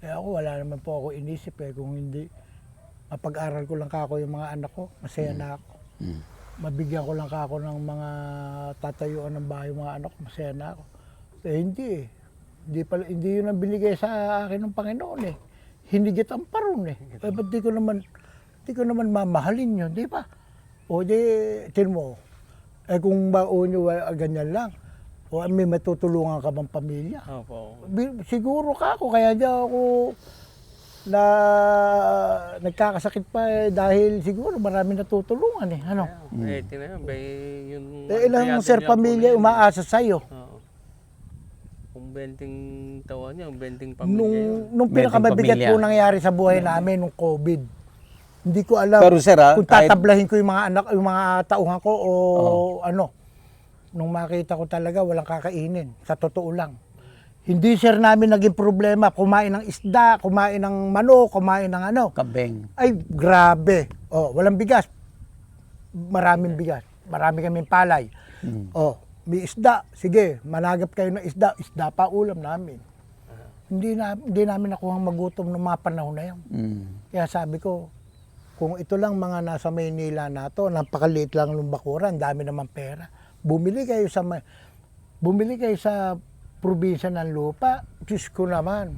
Eh ako, wala naman po ako inisip eh. Kung hindi, mapag-aral ko lang kako yung mga anak ko, masaya na ako. Mabigyan ko lang kako ng mga tatayuan ng bahay yung mga anak ko, masaya na ako. Eh hindi eh. Hindi yun ang binigay sa akin ng Panginoon eh. Hinigit ang paron eh. Eh ba't di ko naman mamahalin yun, di ba? O di, tin mo, eh kung baon nyo ganyan lang, o may matutulungan ka bang pamilya? Opo. Siguro ka ako, kaya di ako na nagkakasakit pa eh, dahil siguro marami natutulungan eh. Ano? Eh, tinayan, yung... Eh, ilang sir pamilya umaasa sa'yo. Oo. Kung 20 taon niya, 20 pamilya yun. Nung pinakamabigat pamilya. po nangyari sa buhay namin, nung COVID, hindi ko alam Pero sir, kung kahit- tatablahin ko yung mga anak, yung mga tauhan ko o ano. Nung makita ko talaga, walang kakainin. Sa totoo lang. Hindi sir namin naging problema. Kumain ng isda, kumain ng manok, kumain ng ano. Kambing. Ay, grabe. Oh, walang bigas. Maraming bigas. Marami kaming palay. Oh, may isda. Sige, managap kayo ng isda. Isda pa ulam namin. Hindi namin nakuha magutom ng mga panahon na yun. Kaya sabi ko, kung ito lang mga nasa Maynila na to, napakaliit lang ng bakuran, dami naman pera. Bumili kayo sa probinsya ng lupa. Diyos ko naman.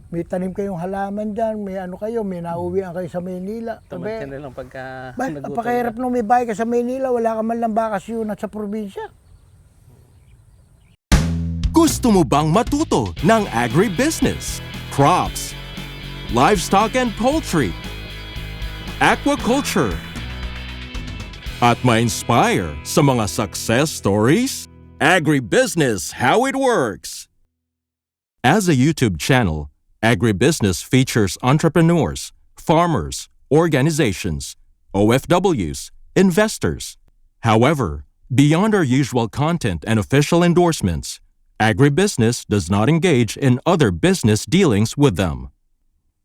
May tanim kayong halaman dyan, may ano kayo, may nauwian kayo sa Maynila. Tamad ka na lang pagka nagutom Napakahirap ka. nung may bahay ka sa Maynila, wala ka man lang bakasyon at sa probinsya. Gusto mo bang matuto ng agribusiness, crops, livestock and poultry, aquaculture, at ma-inspire sa mga success stories? Agribusiness How It Works! As a YouTube channel, Agribusiness features entrepreneurs, farmers, organizations, OFWs, investors. However, beyond our usual content and official endorsements, Agribusiness does not engage in other business dealings with them.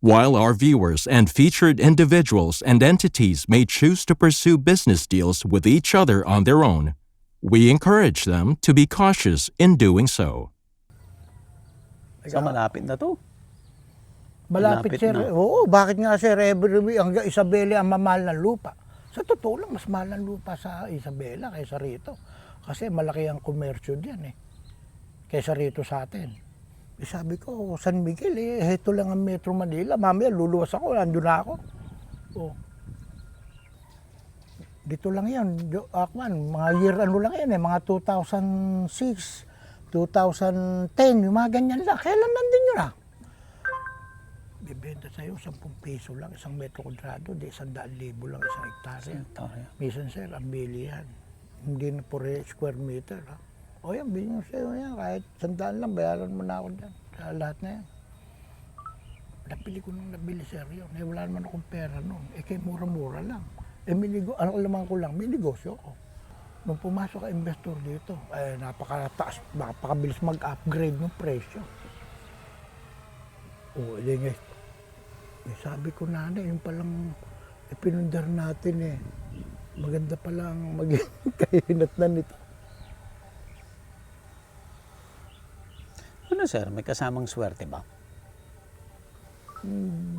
While our viewers and featured individuals and entities may choose to pursue business deals with each other on their own, we encourage them to be cautious in doing so. So malapit na to. Malapit Malapit sir. na. Oo, bakit nga sir, every week hanggang Isabela ang mamahal ng lupa. Sa totoo lang, mas mahal ng lupa sa Isabela kaysa rito. Kasi malaki ang komersyo diyan eh. Kaysa rito sa atin. Eh, sabi ko, San Miguel eh, ito lang ang Metro Manila. Mamaya luluwas ako, nandun na ako. Oh. Dito lang yan, mga year ano lang yan eh, mga 2006, 2010, yung mga ganyan lang. Kailan nandun yun ah? Bibenta sa'yo, 10 piso lang, isang metro kwadrado, di 100,000 lang isang hektarya. Minsan sir, ang bili yan. Hindi na po square meter ha. O yan, bilhin mo sa'yo yan, kahit 100 lang, bayaran mo na ako dyan. Sa lahat na yan. Napili ko nung nabili sir yun. Eh wala naman akong pera noon. Eh kaya mura-mura lang. Eh ano alaman ko lang, may negosyo ko. Nung pumasok ang investor dito, eh napakataas, napakabilis mag-upgrade ng presyo. O, eh, sabi ko nanay, yung palang pinundar natin eh. Maganda palang maging kahinat na nito. Ano sir, may kasamang swerte ba?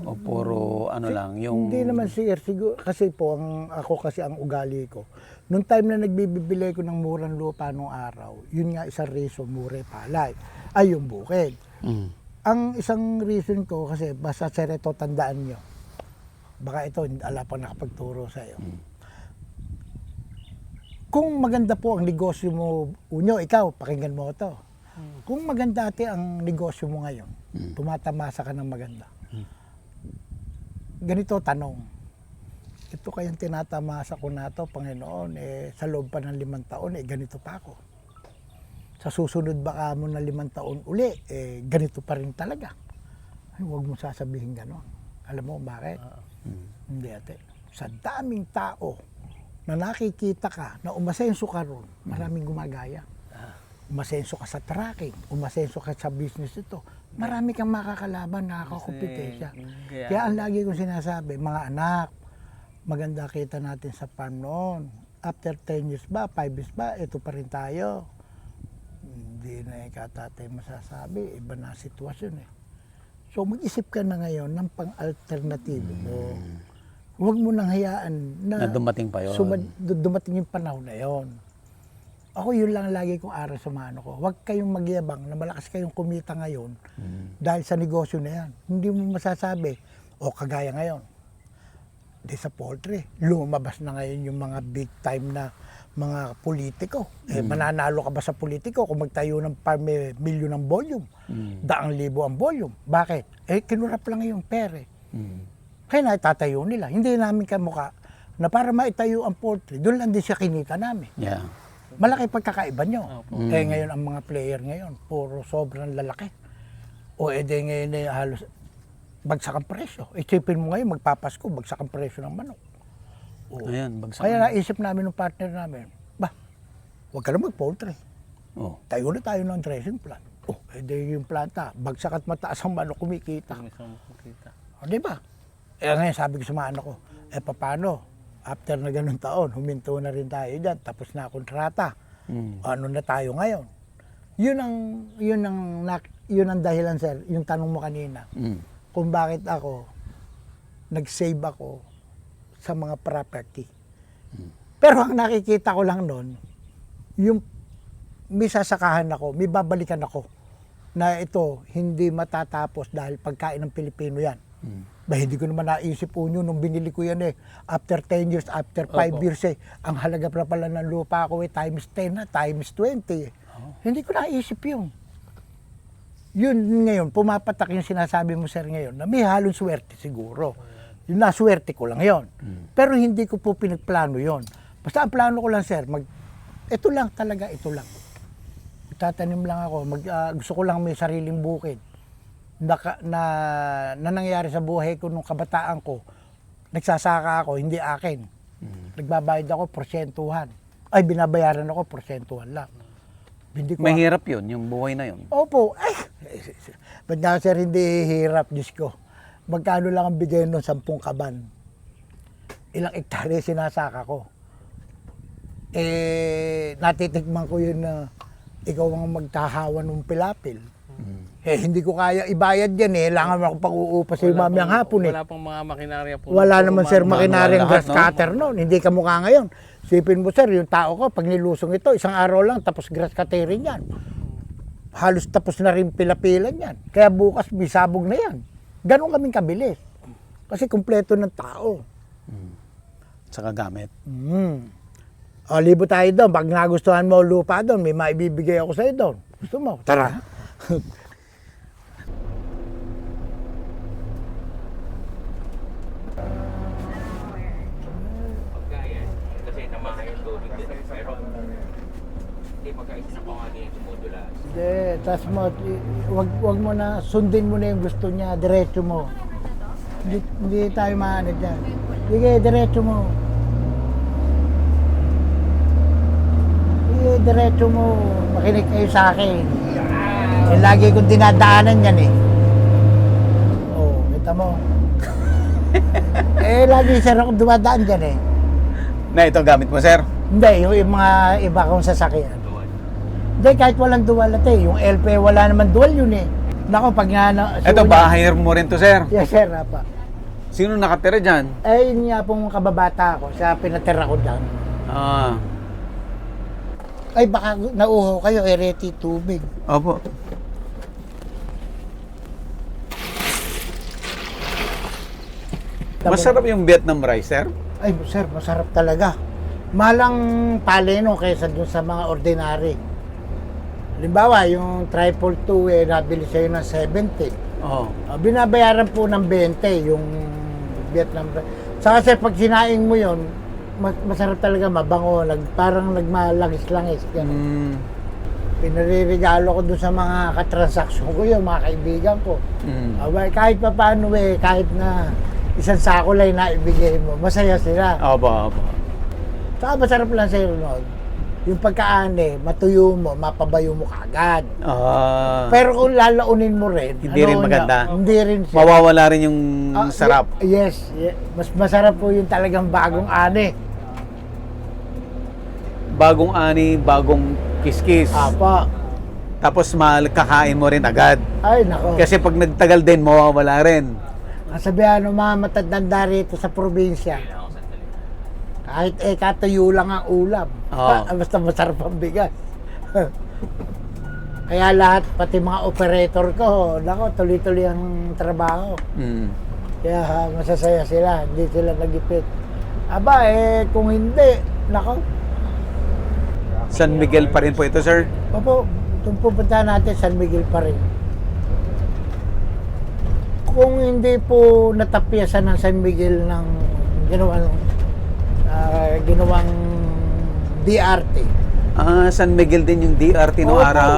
O puro ano lang, yung... Hindi naman sir, siguro, kasi po, ako kasi ang ugali ko. Nung time na nagbibili ko ng murang lupa nung araw, yun nga isang reason, mure palay, ay yung bukid. Ang isang reason ko kasi, basta sir ito, tandaan nyo. Baka ito, ala pa nakapagturo sa iyo. Kung maganda po ang negosyo mo, unyo, ikaw, pakinggan mo ito. Kung maganda ang negosyo mo ngayon, tumatamasa ka ng maganda. Ganito tanong, ito kayang tinatamasa ko na ito, Panginoon, eh, sa loob pa ng 5 taon, eh, ganito pa ako. Sa susunod baka mo na 5 taon uli, eh, ganito pa rin talaga. Ay, huwag mo sasabihin gano'n. Alam mo bakit? Hindi ate. Sa daming tao na nakikita ka, na umasenso ka ron, maraming gumagaya. Umasenso ka sa tracking, umasenso ka sa business ito, marami kang makakalaban, nakakakumpetensya. Kaya ang lagi kong sinasabi, mga anak, maganda kita natin sa farm noon. After 10 years ba, 5 years ba, ito pa rin tayo. Hindi na ikatatay masasabi, iba na sitwasyon eh. So mag-isip ka na ngayon ng pang-alternatibo mo. Huwag mo nang hayaan Na dumating pa yun. dumating yung panahon na yon. Ako yun lang lagi kong aral sa mga ano ko. Huwag kayong magyabang na malakas kayong kumita ngayon dahil sa negosyo na yan. Hindi mo masasabi, o kagaya ngayon, di sa poultry, lumabas na ngayon yung mga big time na mga politiko. Mananalo ka ba sa politiko kung magtayo ng milyon ng volume? Daang libo ang volume. Bakit? Kinurap lang yung pere. Kaya naitatayo nila. Hindi namin kamukha na para maitayo ang poultry, doon lang din siya kinita namin. Yeah. Malaki pagkakaiba nyo. Ngayon ang mga player ngayon, puro sobrang lalaki. O ngayon halos bagsak ang presyo. Isipin mo ngayon, magpapasko, bagsak ang presyo ng manok. Ayan, bagsak. Kaya naisip namin ng partner namin, huwag ka na mag-poultry. Oh. Tayo na tayo ng dressing plant. Yung planta, bagsak at mataas ang manok, kumikita. Di ba? Ngayon sabi ko sa mga anak ko, paano? After na ganun taon, huminto na rin tayo dyan, tapos na kontrata. Ano na tayo ngayon? Yun ang dahilan, sir, yung tanong mo kanina. Kung bakit ako, nag-save ako sa mga property. Pero ang nakikita ko lang noon, yung may sasakahan ako, may babalikan ako na ito hindi matatapos dahil pagkain ng Pilipino yan. Hindi ko naman naisip po nyo nung binili ko yan after 10 years, after 5 years ang halaga pa pala ng lupa ko times 10 na, times 20 Hindi ko naisip yun. Yun ngayon, pumapatak yung sinasabi mo sir ngayon na may halong swerte siguro. Yung naswerte ko lang yon. Pero hindi ko po pinagplano yon. Basta ang plano ko lang sir, ito lang talaga, ito lang. Tatanim lang ako, gusto ko lang may sariling bukid. Na nangyari sa buhay ko nung kabataan ko, nagsasaka ako, hindi akin. Nagbabayad ako, porsentuhan. Binabayaran ako, porsentuhan lang. Hindi ko Mahirap yun, yung buhay na yun. Opo. Ba't na sir hindi hirap, Diyos ko. Magkano lang ang bigay nun, 10 kaban. Ilang ektarya sinasaka ko. Natitikman ko yun na ikaw ang magkahawa ng pilapil. Hindi ko kaya ibayad yan Langan ako pag-uupa sa mamayang hapon Wala pang mga makinarya po. Wala naman sir makinaryang lahat, grass cutter noon. Hindi ka mukha ngayon. Sipin mo sir, yung tao ko, pag nilusong ito, isang araw lang, tapos grass cutterin yan. Halos tapos na rin pilapilan yan. Kaya bukas, bisabog na yan. Ganon kaming kabilis. Kasi kumpleto ng tao. Sa kagamit. Libo tayo doon. Pag nagustuhan mo lupa doon, may maibibigay ako sa'yo doon. Gusto mo? Tara. Kasi namahay yung tubig din. Pero hindi magkaisa pa nga din yung sumudula. Hindi, tas mo, wag mo na, sundin mo na yung gusto niya, diretso mo. Hindi tayo maano dyan. Sige, diretso mo. Sige, diretso mo. Makinig kayo sa akin. Lagi kong dinadaanan yan kita mo. Lagi sir ako dumadaan dyan Na ito gamit mo, sir? Hindi, yung mga iba kong sasakyan. Hindi, kahit walang dual yung LP, wala naman dual yun Nako, pag nga... Ito, bahay mo rin to, sir? Yes, sir, apa. Sino nakatira dyan? Yun nga pong kababata ko, siya pinatira ko dyan. Baka nauhaw kayo, reti tubig. Opo. Masarap yung Vietnam rice, sir? Sir, masarap talaga. Malang paleno kaysa dun sa mga ordinary. Halimbawa, yung triple 2 nabili sa'yo ng 70. Binabayaran po ng 20 yung Vietnam rice. Saka sir, pag sinaing mo yon, masarap talaga, mabango, parang nagmalangis-langis. Pinaririgalo ko dun sa mga katransaksyon ko yun, mga kaibigan ko. Kahit pa paano kahit na isang sako lang na ibigay mo, masaya sila. Opo. Saka masarap lang sa'yo nun. Yung pagkaane, matuyo mo, mapabayo mo kaagad. Pero kung lalaunin mo rin, Hindi rin maganda. Hindi rin siya. Mawawala rin yung sarap. Yes. Mas masarap po yung talagang bagong ane. Bagong ani, bagong kiskis. Apa. Tapos kakain mo rin agad. Ay, nako. Kasi pag nagtagal din, mawawala rin. Kasabihan ng mga matatanda rito sa probinsya, kahit katuyo lang ang ulam, Oo. basta masarap ang bigas. Kaya lahat, pati mga operator ko, nako, tuloy-tuloy ang trabaho. Mm. Kaya masasaya sila, hindi sila nagipit. Aba, kung hindi, nako. San Miguel pa rin po ito, sir? Opo, kung pupunta natin, San Miguel pa rin. Kung hindi po natapyasan ng San Miguel ng ginawang DRT. San Miguel din yung DRT noong Opo, araw.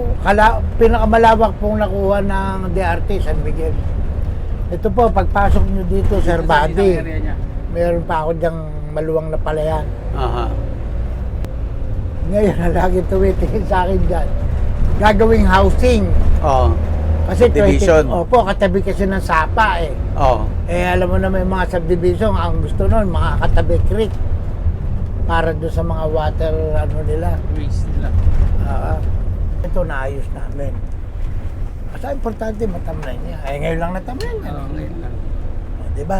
opo. Pinakamalawak pong nakuha ng DRT, San Miguel. Ito po, pagpasok nyo dito, Sir Buddy, meron pa ako diyang maluwang na palayan. Aha. Ngayon na lagi tumitingin sa akin dyan. Gagawing housing. Oo. Kasi Subdivision. Opo, katabi kasi ng sapa Oo. Alam mo na may mga subdivision, ang gusto nun, mga katabi creek. Para doon sa mga water, nila. Waste nila. Ito naayos namin. Basta importante matamnan niya. Ngayon lang natamnan niya. Ngayon lang. Diba?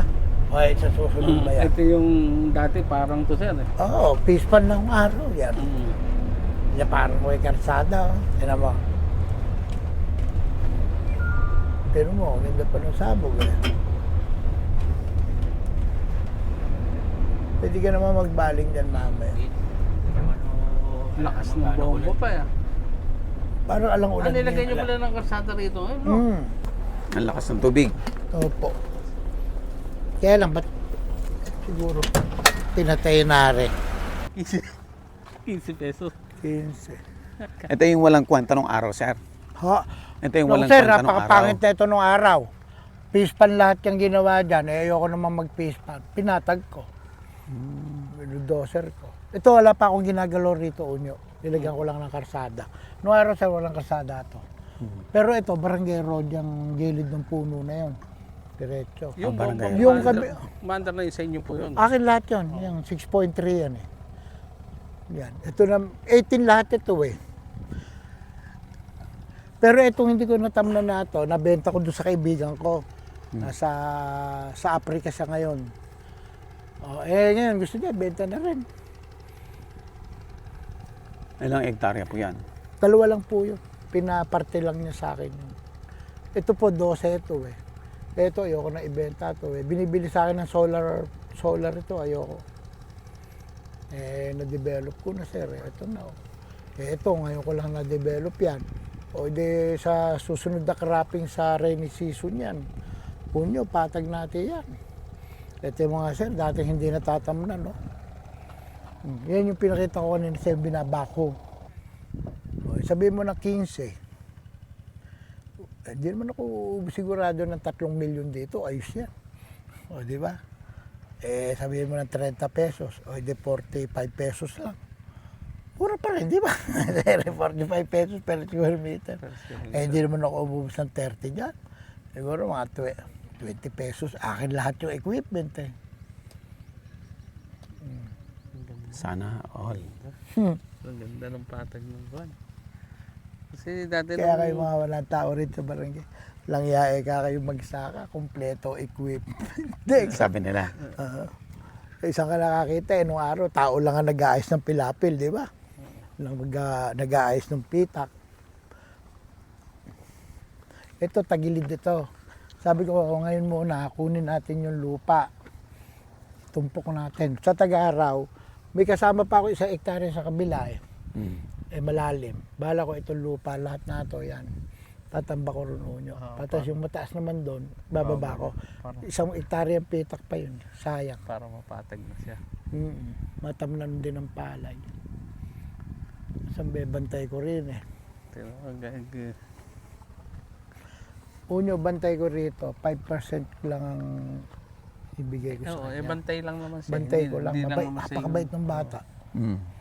Sa susunod ba yan? Ito yung dati parang to sir eh. Oo, pispan ng araw yan. Yan parang may karsada. Tinan mo. Pero mo, ganda pa ng sabog Pwede ka naman magbaling dyan mamaya. Lakas ng bombo pa ya. Parang alang ulan Nilagay nyo pala ng karsada rito eh, no? Ang lakas ng tubig. Opo. Kaya lang, ba't siguro pinatay na rin? 15 pesos. 15. Ito yung walang kwenta nung araw, sir. Ha? Ito yung No, walang sir, kwenta nung araw. napakapangit na ito nung araw. Pispan lahat yung ginawa dyan. Ayoko naman mag-pispan. Pinatag ko. Doser ko. Ito, wala pa akong ginagalaw rito, unyo. Nilagyan ko lang ng karsada. Nung araw, sir, walang karsada ito. Pero ito, barangay road, yung gilid ng puno na yun. Diretso. Yung barangay. bombo, Yung kami- mandar na yung sa inyo po yun. Akin lahat yun. Yung 6.3 yan Yan. Ito na, 18 lahat ito Pero itong hindi ko natamnan na ito, nabenta ko doon sa kaibigan ko. Sa Africa siya ngayon. Ngayon gusto niya, benta na rin. Ilang hektarya po yan? 2 lang po yun. Pinaparte lang niya sa akin yun. Ito po, 12 ito Ito, ayoko na ibenta ito Binibili sa akin ng solar ito, ayoko. Na-develop ko na sir. Ito na. Ito, ngayon ko lang na-develop yan. O di sa susunod na cropping sa rainy season yan. Punyo, patag natin yan. Ito yung mga sir, dati hindi natatamnan, no? Yan yung pinakita ko kanina sa binabako. Sabihin mo na 15. Hindi naman ako sigurado ng 3 milyon dito, ayos yan. Di ba? Sabihin mo ng 30 pesos, o di 45 pesos lang. Mura pa rin, di ba? 45 pesos per square meter. Hindi naman ako ububos ng 30 dyan. Siguro mga 20 pesos. Akin lahat yung equipment Sana all. Ang ganda ng patag ng buwan. Kasi dati Kaya kayo mga walang tao rin sa barangay. Langyae ka kayo magsaka, kompleto equipment. Sabi nila. Isang ka nakakita, nung araw, tao lang ang nag-aayos ng pilapil, di ba? Nag-aayos ng pitak. Ito, tagilid ito. Sabi ko, ngayon muna, kunin natin yung lupa. Tumpok natin. Sa Tagaaraw, may kasama pa ako 1 hektarya sa kabila malalim. Bala ko itong lupa, lahat na ito, yan. Tatamba ko rin unyo. Tapos yung mataas naman doon, bababa ko. 1 hektarya ang pitak pa yun. Sayang. para mapatag na siya. Matamnan din ang palay. Isang bebantay ko rin Pero Unyo, bantay ko rito, 5% lang ang ibigay ko sa Oo, kanya. bantay lang naman siya. Bantay ko lang. Hindi Mabait, naman masaya napakabait ng bata.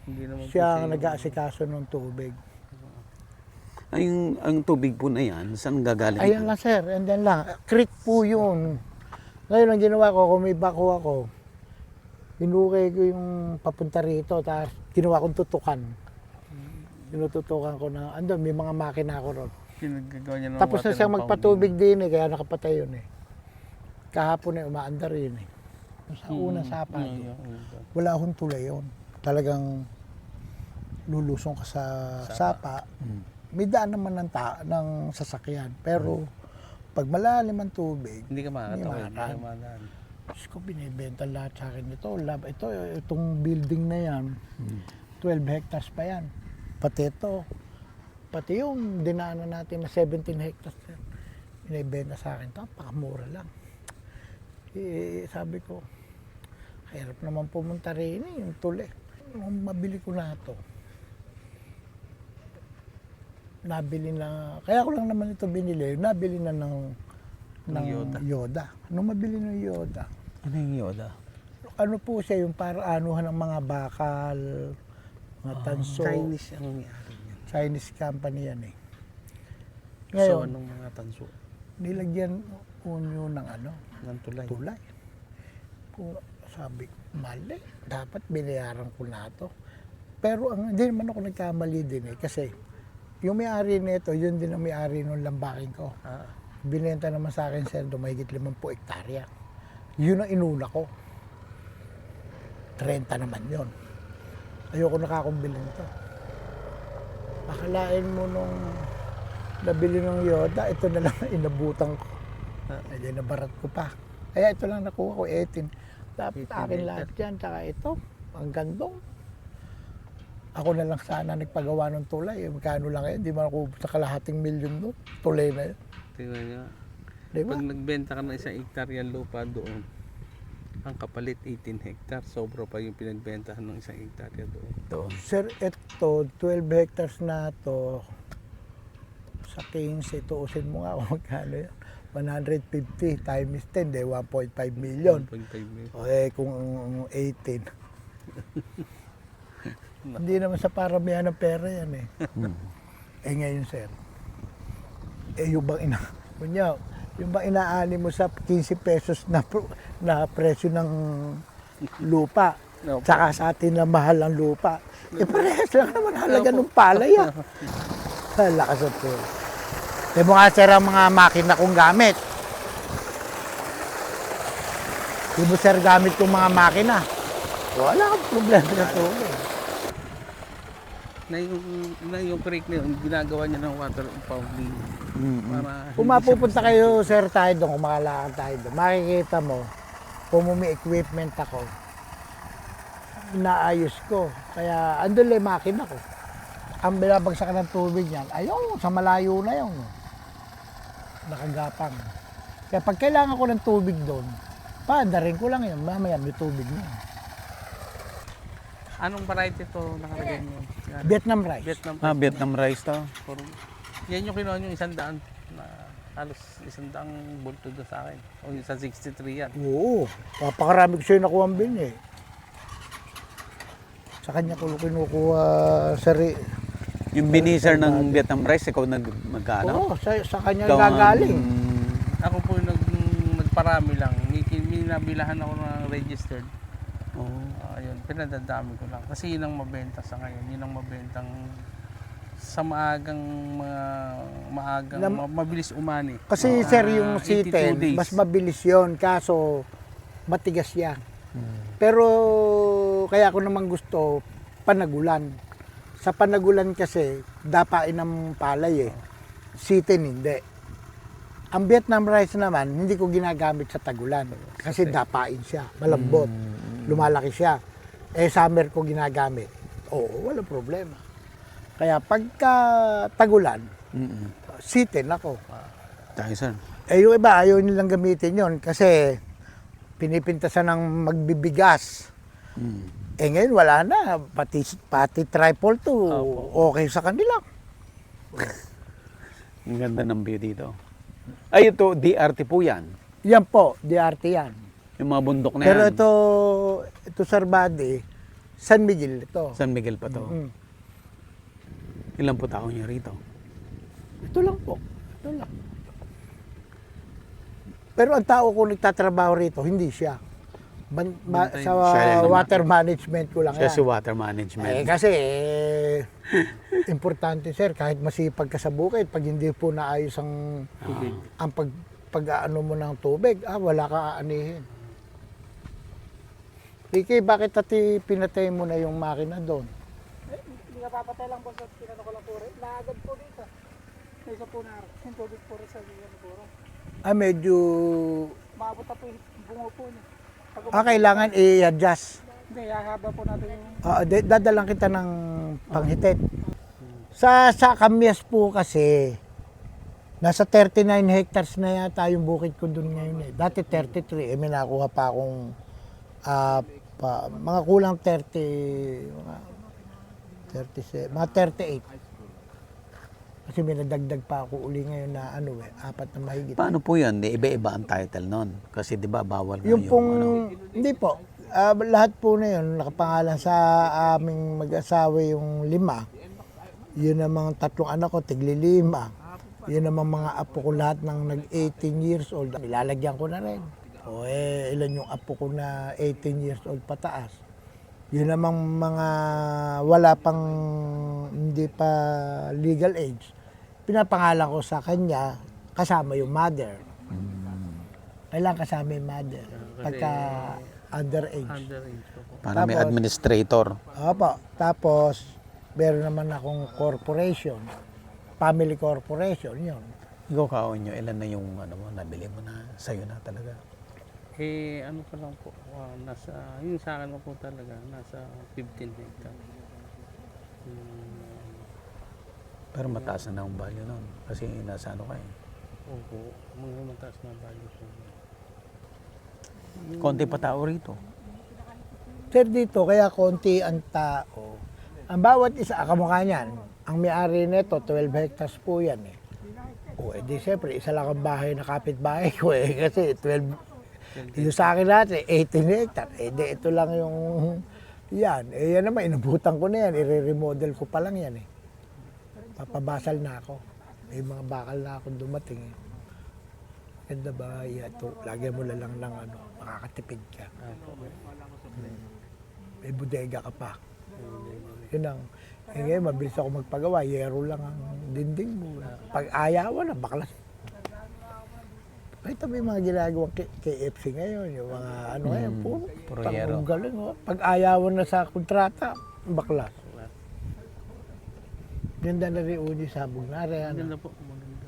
Hindi naman Siya po ang nag-aasikaso ng tubig. Ang tubig po na yan, saan gagaling? Ayan lang sir, and then lang. Creek po yun. Ngayon ang ginawa ko, kung may bako ako, hinukay ko yung papunta rito, tapos ginawa kong tutukan. Tinututukan ko na, andun, may mga makina ako ron. Pinagagawa niya ng Tapos na water siyang ng magpatubig din eh, kaya nakapatay yun eh. Kahapon eh, umaandar yun eh. Sa unang sapa, wala akong tulay yun. Talagang lulusong ka sa sapa. May daan naman ng sasakyan. Pero pag malalim ang tubig, Hindi ka makakatawid. Hindi makaraan. Diyos ko, binibenta lahat sa akin ito. Itong building na yan, 12 hectares pa yan. Pati ito. Pati yung dinaanan natin na 17 hectares yan. Binibenta sa akin ito. Pakamura lang. Sabi ko, hirap naman pumunta rin yung tuli. Nung mabili ko na ito, nabili na, kaya ko lang naman ito binili, nabili na ng Yoda. Nung mabili ng Yoda, Ano yung Yoda? ano po siya, yung para anuhan ng mga bakal, mga tanso. Chinese ang may-ari niya. Chinese company yan eh. So, Ngayon, anong mga tanso? nilagyan unyo ng Ng tulay. tulay. Sabi, mali, dapat binayaran ko na ito. Pero hindi naman ako nagkamali din eh, kasi yung may-ari nito, yun din ang may-ari ng lambakin ko. Binenta naman sa akin sendo, mahigit 50 hektarya. Yun ang inuna ko. 30 naman yun. Ayoko nakakumbili nito. Akalain mo nung nabili ng Yoda, ito na lang ang inabutan ko. Ay, nabarat ko pa. Kaya ito lang nakuha ko, 18. Dapat 18 akin lahat yan, tsaka ito, ang gandong. Ako na lang sana nagpagawa ng tulay. Magkano lang yan, di man ako sa kalahating milyon doon. Tulay na yun. Tingnan niyo. Di ba? Pag nagbenta ka ng 1 hektaryang lupa doon, ang kapalit 18 hectares, sobra pa yung pinagbentahan ng 1 hektarya doon. Sir, ito, 12 hectares na to sa 15, tuusin mo nga kung magkano yan. 150 times 10, de 1.5 million. 1.5 million. O kung 18. Hindi naman sa paramihan ng pera yan eh. Ngayon sir, yung bang yung bang inaani mo sa 15 pesos na presyo ng lupa, No. tsaka sa atin na mahal ang lupa, parehas lang naman halaga ng palay ah. Lakas at po. Yung mga sir ang mga makina kong gamit. Yung mo sir gamit kong mga makina. Wala kang problema sa tulong. Na yung creek na yun, ginagawa niya ng water impounding. Para Kung mapupunta kayo, sir, tayo doon, kung makalakad tayo doon, makikita mo, kung may equipment ako, naayos ko. Kaya, andun lang yung makina ko. Ang binabagsakan ng tubig niyan, ayun, sa malayo na yun. Nakagapang. Kaya pag kailangan ko ng tubig doon, paandarin ko lang yun, mamaya may tubig na. Anong variety to nakalagay niyo? Vietnam rice. Vietnam. Vietnam rice to. Yan yung kinuha yung 100 na halos 100 bulto doon sa akin. O yung sa 63 yan. Oo, papakarami ko sa'yo nakuha ang bin eh. Sa kanya ko kinukuha Yung binisar ng Vietnam rice, ikaw magkano? Oo, sa kanya Ikaw ang- gagaling. Ako po yung nagparami lang. May nabilahan ako ng registered. Ayun, pinadadami ko lang. Kasi yun ang mabenta sa ngayon. Yun ang mabentang sa mabilis umani. Kasi sir, yung 82 C10, days. mas mabilis yon, kaso matigas yan. Pero kaya ko naman gusto panagulan. Sa panagulan kasi, dapain ng palay eh. C10 hindi. Ang Vietnam rice naman, hindi ko ginagamit sa tagulan. Kasi dapain siya, malambot. Lumalaki siya. Summer ko ginagamit. Oo, walang problema. Kaya pagka tagulan, C10 ako. Tayo, sir. Yung iba, ayaw nilang gamitin yon kasi pinipintasan ng magbibigas. Ngayon wala na, pati triple to, okay sa kanila. Ang ganda ng view dito. Ay, ito, DRT po yan. Yan po, DRT yan. Yung mga bundok na Pero yan. ito Sir Buddy, San Miguel ito. San Miguel pa to. Ilan po tao niya rito? Ito lang po, ito lang. Pero ang tao ko nagtatrabaho rito, hindi siya. sa Siya lang water management ko lang Siya yan. si water management. Kasi importante sir, kahit masipag ka sa bukid, pag hindi po naayos ang pag-ano mo ng tubig, wala ka aanihin. Ricky, bakit pinatay mo na yung makina doon? Hindi ka papatay lang po sa pinano ko lang po rin. Naagad po dito. May isa po na yung tubig po rin sa pinano po rin. Medyo Maabot na po yung bungo po niya. kailangan i-adjust. Hindi, hahaba po natin yung... Dadalang kita ng panghitit. Sa Kamyas po kasi, nasa 39 hectares na yata yung bukid ko doon ngayon. Dati 33, may nakuha pa akong mga kulang 30, mga 38. Kasi may nadagdag pa ako uli ngayon na 4 na mahigit. Paano po yan? Iba-iba ang title nun. Kasi di ba bawal na Yung pong, ano. hindi po. Lahat po na yun, nakapangalan sa aming mag-asawa yung 5. Yun ang mga 3 anak ko, tigli 5. Yun ang mga apo ko lahat ng nag-18 years old. Ilalagyan ko na rin. Ilan yung apo ko na 18 years old pataas. Yun namang mga wala pang hindi pa legal age. Pinapangalan ko sa kanya kasama yung mother. Kailangan kasama yung mother. Pagka underage. Underage po po. Para may Tapos- administrator. Opo. Tapos, meron naman akong corporation. Family corporation, yun. Ikaw kaon nyo, ilan na yung ano mo, nabili mo na, sa'yo na talaga. Ano pa lang po, yung sa akin po talaga, nasa 15 hectares. Pero mataas na ang value nun. Kasi nasa ano kayo. Opo, mga mataas na value po. Konti pa tao rito. Sir, dito, kaya konti ang tao. Ang bawat isa, kamukha niyan, ang may-ari nito, 12 hectares po yan eh. Di siyempre, isa lang ang bahay na kapitbahay ko kasi 12, yung sa akin natin, 18 hectares. Ito lang yung, yan. Yan naman, inabutan ko na yan, i-remodel ko pa lang yan eh. Papabasal na ako. May mga bakal na akong dumating eh. Ganda ba, ito, lagyan mo lang ng makakatipid ka. May bodega ka pa. Yun ang, ngayon mabilis ako magpagawa, yero lang ang dinding mo. Pag ayawan na, baklas. Ito may mga ginagawang KFC ngayon, yung mga ngayon, puro yero. Ang galing. Pag ayawan na sa kontrata, baklas. Ganda na rin uli sabog na rin. Maganda po, maganda.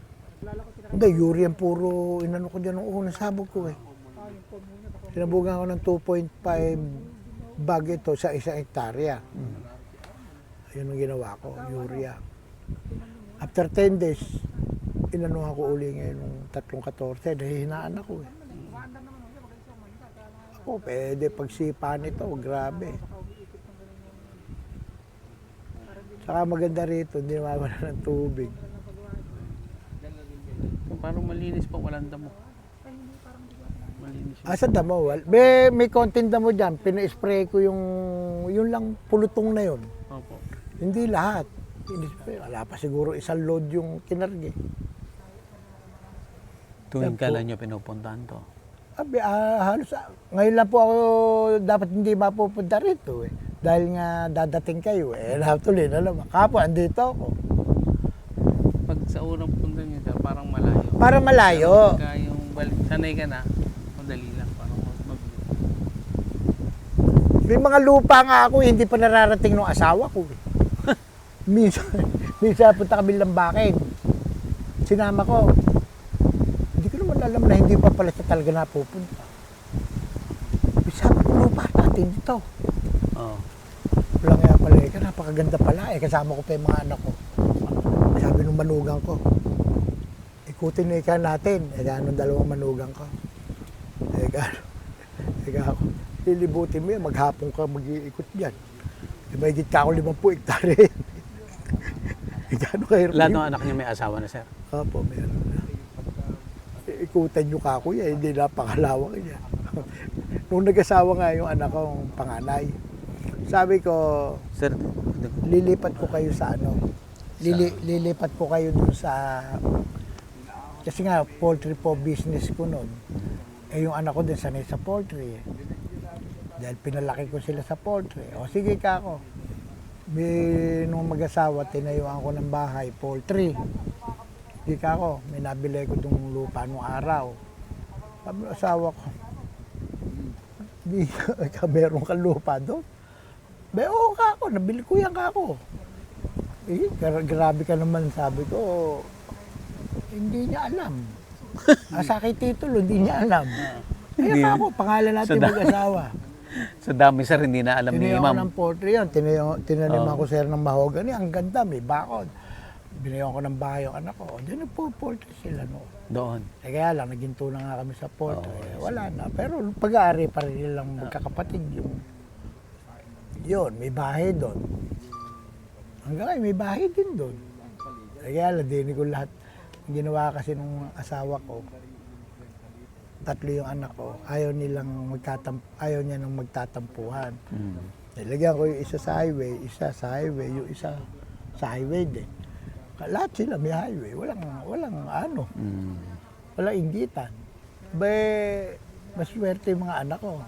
Hindi, yuri ang puro, inano ko dyan nung unang sabog ko eh. Sinabugan ko ng 2.5 bag ito sa 1 hektarya. Yun ang ginawa ko, urea. After 10 days, inano ako uli ngayon ng 3.14, nahihinaan ako eh. Ako, pwede pagsipa nito, grabe. Saka maganda rito, hindi nawawala ng tubig. Parang malinis po, walang damo. Malinis. Sa damo, may konting damo dyan, pina-spray ko yung lang pulutong na yun. Opo. Hindi lahat. Wala pa siguro isang load yung kinarge. Tuwing kailan nyo pinupuntahan to? Halos, ngayon lang po ako dapat hindi mapupunta rito eh. Dahil nga dadating kayo eh. Natuloy na naman. Kapo, andito ako. Pag sa unang punta niyo sir, parang malayo. Para malayo. Pagka yung sanay ka na, madali lang. Parang May mga lupa nga ako, hindi pa nararating ng asawa ko eh. minsan punta kami Lambakin. Sinama ko. Hindi ko naman alam na hindi pa pala siya talaga napupunta. Sabi ko, lupa natin dito. Oo. Wala nga pala eh, napakaganda pala eh. Kasama ko pa yung mga anak ko. Sabi nung manugang ko, ikutin na ikaw natin. Anong 2 manugang ko. Ako, lilibutin mo yan, maghapon ka mag-iikot dyan. May higit ka ako 50 hektare. Gano'n kayo? Lahat ng anak niya may asawa na, sir? Opo, meron na. Ikutan nyo ka kuya, hindi na pangalawang niya. Nung nag-asawa nga yung anak kong panganay, sabi ko, Sir, lilipat ko kayo sa lilipat ko kayo dun sa, kasi nga poultry po business ko nun. Yung anak ko din sanay sa poultry. Dahil pinalaki ko sila sa poultry. O sige ka ako. Nung mag-asawa, tinayuan ko ng bahay, poultry. Sige ka ako, may nabili ko itong lupa nung araw. Sabi ng asawa ko, hindi ka meron kang lupa doon. Oo ka ako, nabili ko yan ka ako. Grabe ka naman, sabi ko, hindi niya alam. Sa akin titulo, hindi niya alam. Kaya Hindi. ka ako, pangalan natin mag-asawa. Sa dami sir, hindi na alam ni Tinayo ko ma'am. ng poultry yun. Tinaniman ko sir ng mahogany. Ang ganda, may bakod. Binayon ko ng bahay yung anak ko. Diyan nagpo-poultry sila noon. Doon. Kaya lang, naginto na nga kami sa poultry. Wala na. Pero pag-aari pa rin nilang magkakapatid yung... Yun, may bahay doon. Hanggang ngayon, may bahay din doon. Kaya lang, dinig ko lahat. Ginawa kasi nung asawa ko, 3 yung anak ko, ayaw niya nang magtatampuhan. Nilagyan ko yung isa sa highway, yung isa sa highway din. Lahat sila may highway, walang inggitan. Maswerte yung mga anak ko.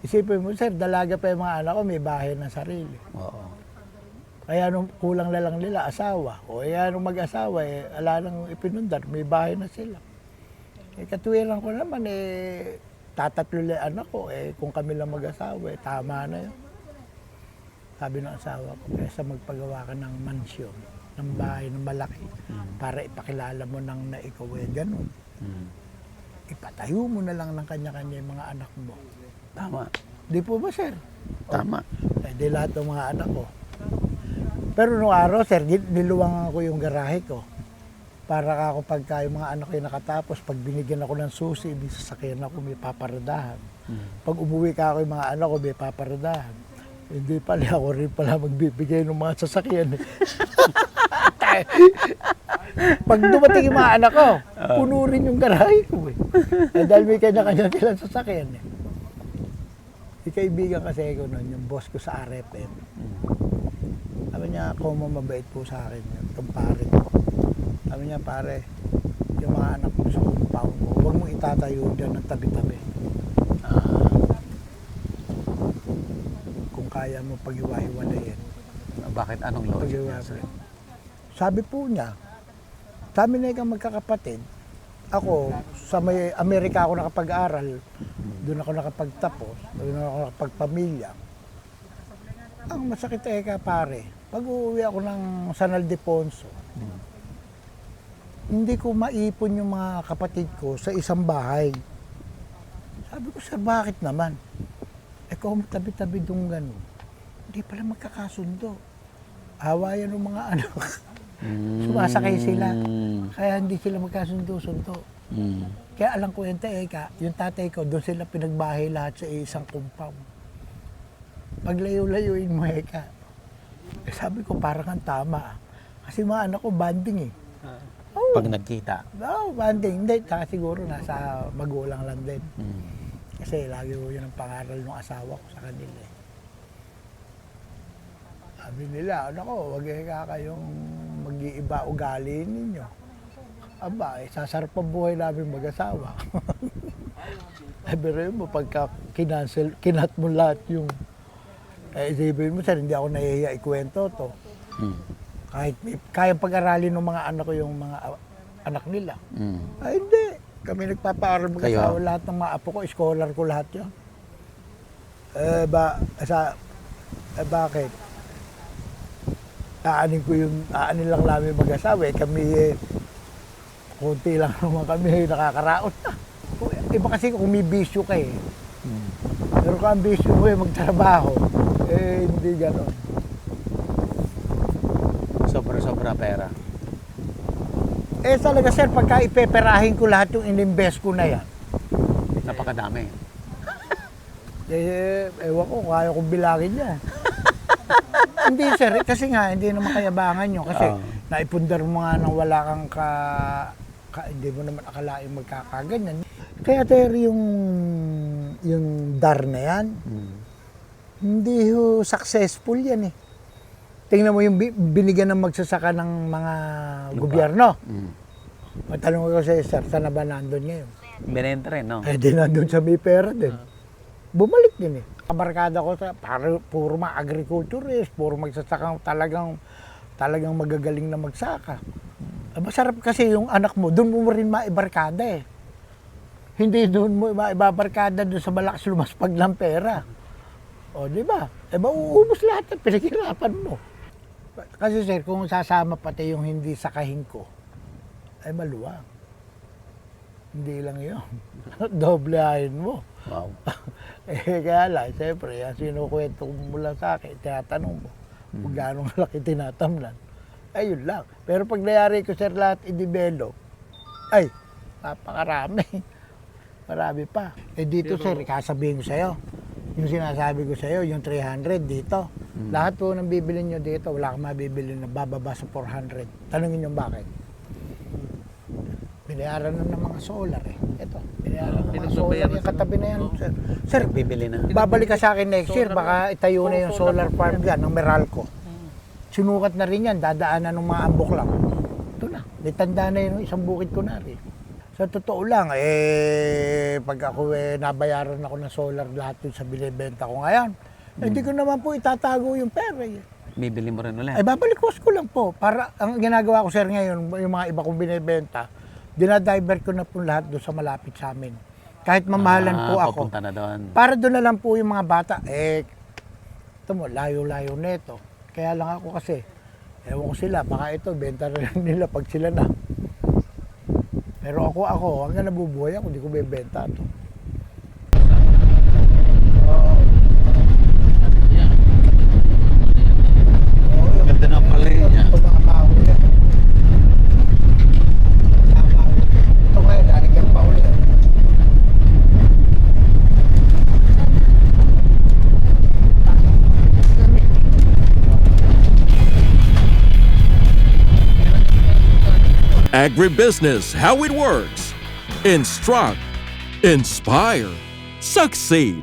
Isipin mo, sir, dalaga pa yung mga anak ko, may bahay ng sarili. Oo. Kaya nung kulang na lang nila, asawa. O kaya nung mag-asawa, ala nang ipinundar, may bahay na sila. Katuwiran ko naman, tatatlo lang anak ko, kung kami lang mag-asawa, tama na yun. Sabi ng asawa ko, kaysa magpagawa ka ng mansyon, ng bahay na malaki, para ipakilala mo nang na ikaw ganun. Ipatayo mo na lang ng kanya-kanya yung mga anak mo. Tama. Di po ba, sir? Tama. Di lahat ng mga anak ko. Pero nung araw, sir, niluwangan ko yung garahe ko. Para ako pagka yung mga anak ko yung nakatapos, pag binigyan ako ng susi, may sasakyan ako, may paparadahan. Pag umuwi ka ako yung mga anak ko, may paparadahan. Hindi pala, ako rin pala magbibigay ng mga sasakyan. Pag dumating yung mga anak ko, puno rin yung garahe ko. Dahil may kanya-kanya silang sasakyan. Yung kaibigan kasi ko noon, yung boss ko sa RFM. Sabi niya, ako mabait po sa akin yun, kumpare ko. Sabi niya, pare, yung mga anak mo sa compound ko, huwag mong itatayo dyan ng tabi-tabi. Kung kaya mo pag-iwa-iwalayin. Bakit? Anong logic niya, sir? Sabi po niya, sabi na ikang magkakapatid, ako, sa may Amerika ako nakapag-aral, doon ako nakapagtapos, doon ako nakapagpamilya. Ang masakit pare, pag uuwi ako ng San Ildefonso, hindi ko maipon yung mga kapatid ko sa isang bahay. Sabi ko, sir, bakit naman? Kung tabi-tabi doon gano'n, hindi pala magkakasundo. Awayan ng mga anak. Sumasakay sila. Kaya hindi sila magkasundo-sundo. Kaya alam ko yung tatay ko, doon sila pinagbahay lahat sa isang compound. Paglayo-layuin mo, sabi ko, parang ang tama. Kasi mga anak ko, banding Pag nagkita. Banding. Hindi, saka siguro nasa magulang lang din. Kasi lagi ko yun ang pangaral ng asawa ko sa kanila. Sabi nila, wag kayong mag-iiba ugali ninyo. Aba, sasarap ang buhay namin mag-asawa. Pero mo, pagka kinat mo lahat yung... isipin mo, sir, hindi ako nahihiya ikwento to. Kahit kaya pag-aralin ng mga anak ko yung mga anak nila. Ay, hindi. Kami nagpapaaral mag-asawa, lahat ng mga apo ko, scholar ko lahat yun. Bakit? Aanin lang namin mag-asawa. Kami, konti lang naman kami nakakaraot na. Iba kasi kung may bisyo ka Pero kung ang bisyo mo magtrabaho, hindi ganon. Sobra-sobra pera. Talaga sir, pagka ipeperahin ko lahat yung ininvest ko na yan, Napakadami. ewan ko, kaya kong bilangin yan. Hindi sir, kasi nga, hindi naman kayabangan nyo. Kasi naipundar mo nga nang wala kang hindi mo naman akalain magkakaganyan. Kaya sir, yung DAR na yan, hindi successful yan Tingnan mo yung binigyan ng magsasaka ng mga gobyerno. Matanong ko sa sir, saan na ba nandun ngayon? Binenta rin, no? Di nandun sa may pera din. Bumalik din Kabarkada ko, puro mga agriculturist, puro magsasakang talagang magagaling na magsaka. Masarap kasi yung anak mo, doon mo rin maibarkada eh. Hindi doon mo maibabarkada doon sa malakas lumaspag ng pera. O, di ba? Mauubos lahat ang pinaghirapan mo. Kasi sir, kung sasama pati yung hindi sakahin ko, ay maluwag. Hindi lang yun. Dobleahin mo. Wow. Kaya lang, siyempre, yan sinukwento mo lang sa akin, tinatanong mo kung gaano laki tinatamnan. Ayun lang. Pero pag nayari ko sir lahat i-develop, ay, napakarami. Marami pa. Dito sir, kasabihin ko sa'yo, yung sinasabi ko sa'yo, yung 300 dito. Lahat po nang bibili nyo dito, wala kang mabibili na bababa sa 400. Tanungin nyo bakit? Binayaran na ng mga solar eh. Ito, binayaran ng mga solar. Yung katabi na yan, sir. Sir, Bibili na. babalik ka sa akin next year, baka itayo na yung solar farm yan ng Meralco. Sinukat na rin yan, dadaanan ng mga ambok lang. Ito na, ditanda na yung isang bukid ko na rin. Sa totoo lang, pag ako nabayaran ako ng solar lahat yun sa binibenta ko ngayon, hindi ko naman po itatago yung pera. Bibili mo rin ulit. Babalik ko lang po. Para, ang ginagawa ko sir ngayon, yung mga iba kong binibenta, dinadivert ko na po lahat doon sa malapit sa amin. Kahit mamahalan po ako. Papunta na doon. Para doon na lang po yung mga bata. Ito mo, layo-layo neto. Kaya lang ako kasi, ewan ko sila, baka ito, benta na lang nila pag sila na. Pero ako, hanggang nabubuhay ako, hindi ko bebenta ito. Ganda ng palay niya. Ito mga mahuli. Ito ngayon, dahil pa ulit. Agribusiness, how it works. Instruct, inspire, succeed.